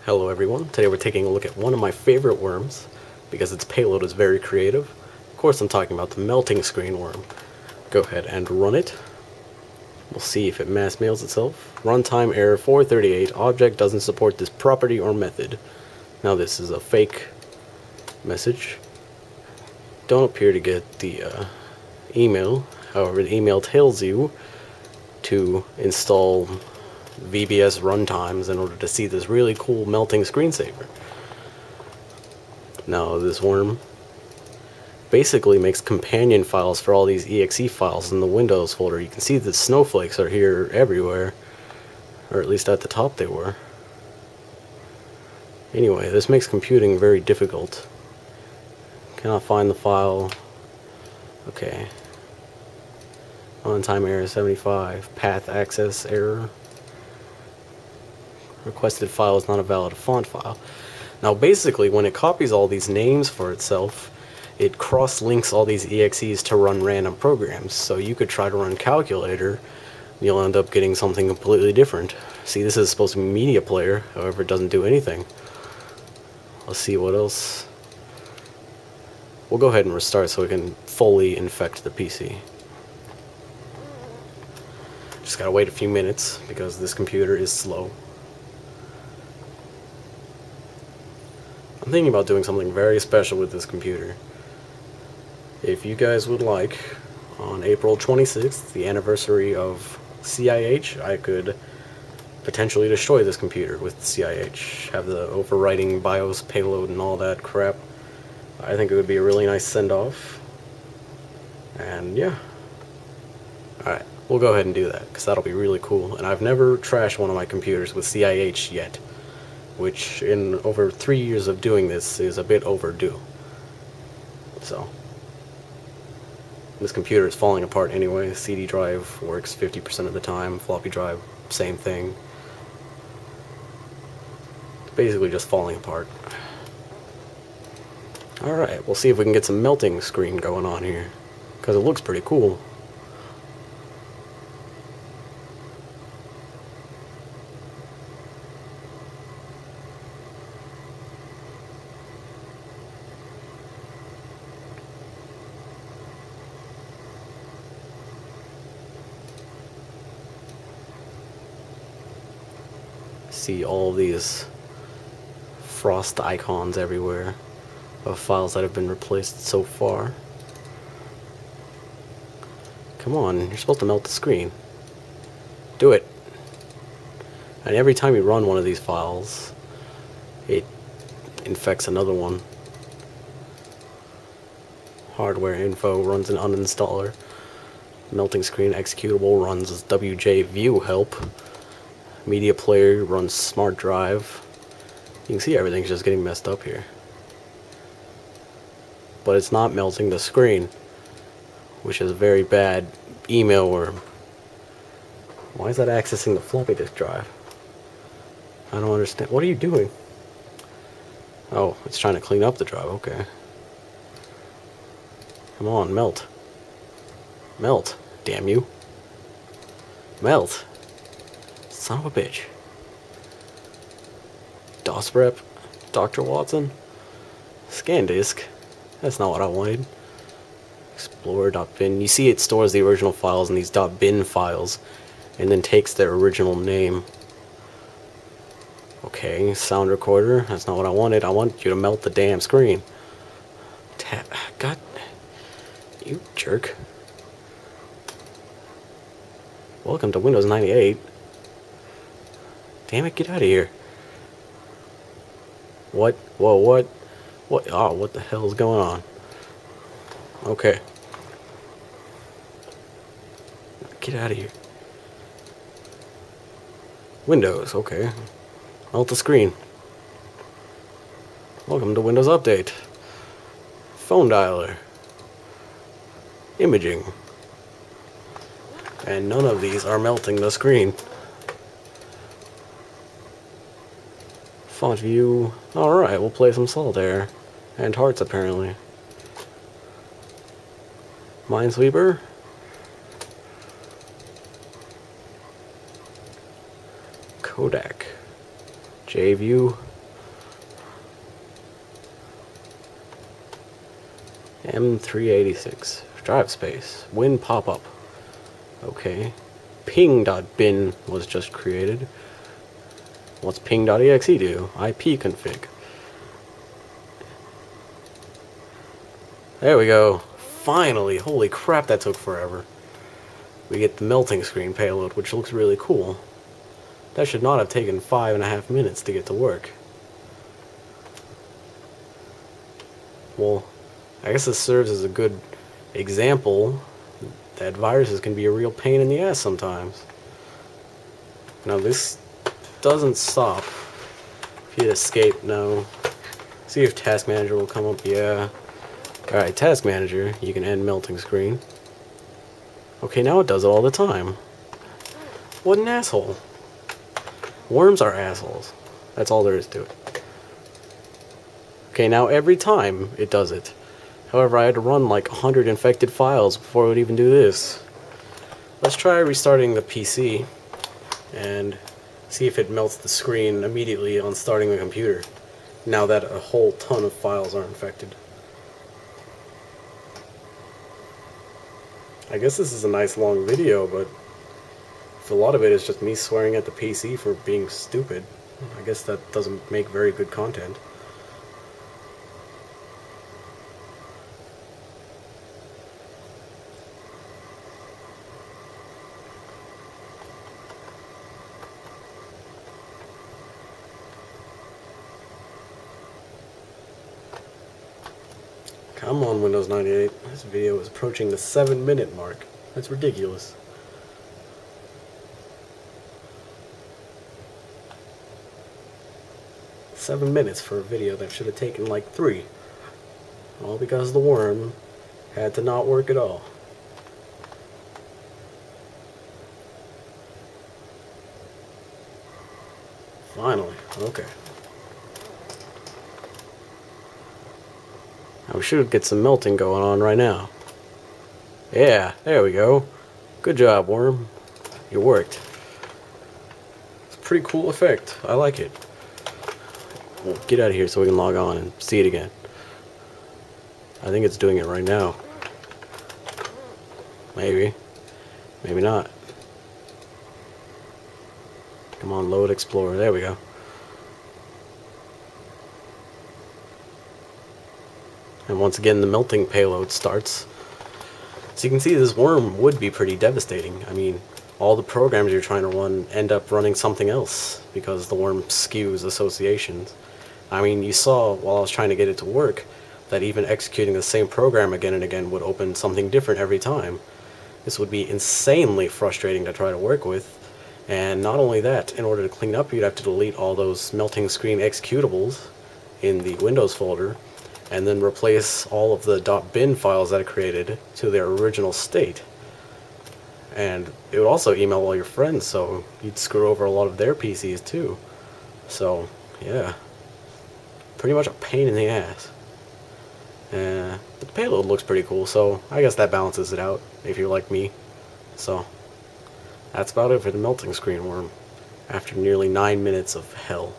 Hello everyone, today we're taking a look at one of my favorite worms because its payload is very creative. Of course I'm talking about the melting screen worm. Go ahead and run it. We'll see if it mass mails itself. Runtime error 438, object doesn't support this property or method. Now this is a fake message. Don't appear to get the email, however the email tells you to install VBS runtimes in order to see this really cool melting screensaver. Now this worm basically makes companion files for all these exe files in the Windows folder. You can see the snowflakes are here everywhere, or at least at the top they were. Anyway, this makes computing very difficult. Cannot find the file. Okay. On-time error 75, path access error. Requested file is not a valid font file. Now basically when it copies all these names for itself, it cross-links all these exes to run random programs. So you could try to run calculator, you'll end up getting something completely different. See, this is supposed to be media player, however it doesn't do anything. Let's see what else. We'll go ahead and restart so we can fully infect the PC. Just gotta wait a few minutes because this computer is slow. I'm thinking about doing something very special with this computer. If you guys would like, on April 26th, the anniversary of CIH, I could potentially destroy this computer with CIH, have the overwriting BIOS payload and all that crap. I think it would be a really nice send-off. And yeah. Alright, we'll go ahead and do that, because that'll be really cool. And I've never trashed one of my computers with CIH yet, which in over 3 years of doing this is a bit overdue. So, this computer is falling apart anyway. CD drive works 50% of the time, floppy drive, same thing. It's basically just falling apart. Alright, we'll see if we can get some melting screen going on here, because it looks pretty cool. See all these frost icons everywhere of files that have been replaced so far. Come on, you're supposed to melt the screen. Do it. And every time you run one of these files, it infects another one. Hardware info runs an uninstaller. Melting screen executable runs as wjview help. Media player runs smart drive. You can see everything's just getting messed up here. But it's not melting the screen, which is a very bad email worm. Why is that accessing the floppy disk drive? I don't understand. What are you doing? Oh, it's trying to clean up the drive. Okay. Come on, melt. Melt. Damn you. Melt. Son of a bitch. DOS rep. Dr. Watson. Scan disk. That's not what I wanted. Explorer.bin. You see it stores the original files in these .bin files and then takes their original name. Okay, sound recorder. That's not what I wanted. I want you to melt the damn screen. God. You jerk. Welcome to Windows 98. Damn it, get out of here. What? Whoa, what? What? Oh, what the hell is going on? Okay. Get out of here. Windows, okay. Melt the screen. Welcome to Windows Update. Phone dialer. Imaging. And none of these are melting the screen. Font view. Alright, we'll play some Solitaire. And Hearts, apparently. Minesweeper. Kodak. JView. M386. Drive space. Win pop-up. Okay. Ping.bin was just created. What's ping.exe do? IP config. There we go. Finally! Holy crap, that took forever. We get the melting screen payload, which looks really cool. That should not have taken 5.5 minutes to get to work. Well, I guess this serves as a good example that viruses can be a real pain in the ass sometimes. Now this doesn't stop. If you hit escape, no. See if Task Manager will come up, yeah. Alright, Task Manager, you can end melting screen. Okay, now it does it all the time. What an asshole. Worms are assholes. That's all there is to it. Okay, now every time it does it. However, I had to run like 100 infected files before it would even do this. Let's try restarting the PC and see if it melts the screen immediately on starting the computer, now that a whole ton of files are infected. I guess this is a nice long video, but if a lot of it is just me swearing at the PC for being stupid, I guess that doesn't make very good content. Come on, Windows 98. This video is approaching the 7-minute mark. That's ridiculous. Seven minutes for a video that should have taken like 3. All because the worm had to not work at all. Finally, okay. Now we should get some melting going on right now. Yeah, there we go. Good job, worm. It worked. It's a pretty cool effect. I like it. Well, get out of here so we can log on and see it again. I think it's doing it right now. Maybe. Maybe not. Come on, load Explorer. There we go. And once again, the melting payload starts. So you can see this worm would be pretty devastating. I mean, all the programs you're trying to run end up running something else because the worm skews associations. I mean, you saw while I was trying to get it to work that even executing the same program again and again would open something different every time. This would be insanely frustrating to try to work with. And not only that, in order to clean up, you'd have to delete all those melting screen executables in the Windows folder, and then replace all of the .bin files that it created to their original state. And it would also email all your friends, so you'd screw over a lot of their PCs too. So, yeah. Pretty much a pain in the ass. But the payload looks pretty cool, so I guess that balances it out, if you're like me. So, that's about it for the melting screen worm, after nearly 9 minutes of hell.